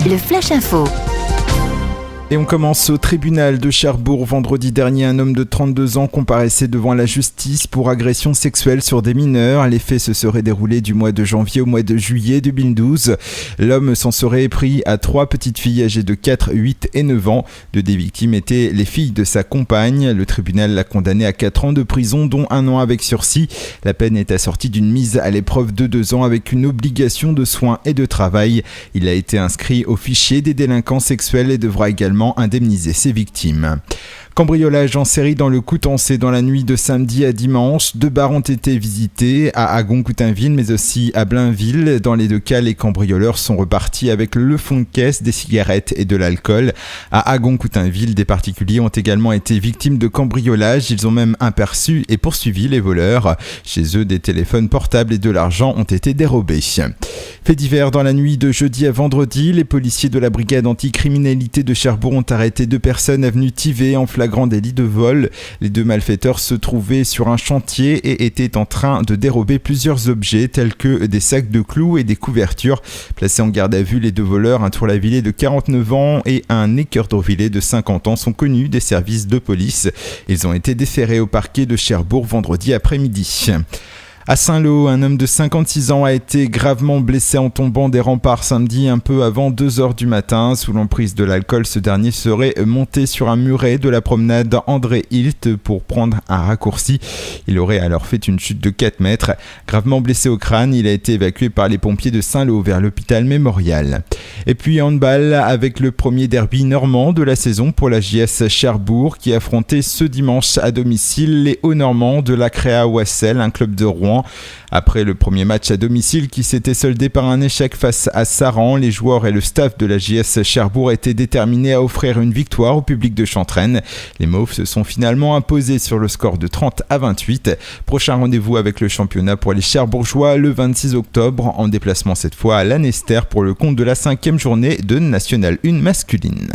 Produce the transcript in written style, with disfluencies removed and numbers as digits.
le Flash Info. Et on commence au tribunal de Cherbourg. Vendredi dernier, un homme de 32 ans comparaissait devant la justice pour agression sexuelle sur des mineurs. Les faits se seraient déroulés du mois de janvier au mois de juillet 2012. L'homme s'en serait pris à 3 petites filles âgées de 4, 8 et 9 ans. 2 des victimes étaient les filles de sa compagne. Le tribunal l'a condamné à 4 ans de prison, dont 1 an avec sursis. La peine est assortie d'une mise à l'épreuve de 2 ans avec une obligation de soins et de travail. Il a été inscrit au fichier des délinquants sexuels et devra également indemniser ses victimes. Cambriolage en série dans le Coutançais dans la nuit de samedi à dimanche. 2 bars ont été visités à Agon-Coutainville mais aussi à Blainville. Dans les 2 cas, les cambrioleurs sont repartis avec le fond de caisse, des cigarettes et de l'alcool. À Agon-Coutainville, des particuliers ont également été victimes de cambriolage. Ils ont même aperçu et poursuivi les voleurs. Chez eux, des téléphones portables et de l'argent ont été dérobés. Fait divers dans la nuit de jeudi à vendredi, les policiers de la brigade anticriminalité de Cherbourg ont arrêté 2 personnes avenue Tivet en flagrant délit de vol. Les 2 malfaiteurs se trouvaient sur un chantier et étaient en train de dérober plusieurs objets tels que des sacs de clous et des couvertures. Placés en garde à vue, les 2 voleurs, un Tourlavillais de 49 ans et un Équeurdrevillais de 50 ans, sont connus des services de police. Ils ont été déférés au parquet de Cherbourg vendredi après-midi. À Saint-Lô, un homme de 56 ans a été gravement blessé en tombant des remparts samedi un peu avant 2h du matin. Sous l'emprise de l'alcool, ce dernier serait monté sur un muret de la promenade André Hilt pour prendre un raccourci. Il aurait alors fait une chute de 4 mètres. Gravement blessé au crâne, il a été évacué par les pompiers de Saint-Lô vers l'hôpital Mémorial. Et puis handball avec le premier derby normand de la saison pour la JS Cherbourg qui affrontait ce dimanche à domicile les Hauts-Normands de la Créa Wassel, un club de Rouen. Après le premier match à domicile qui s'était soldé par un échec face à Saran, les joueurs et le staff de la JS Cherbourg étaient déterminés à offrir une victoire au public de Chantraine. Les Mauves se sont finalement imposés sur le score de 30-28. Prochain rendez-vous avec le championnat pour les Cherbourgeois le 26 octobre, en déplacement cette fois à Lanester pour le compte de la 5e journée de National 1 masculine.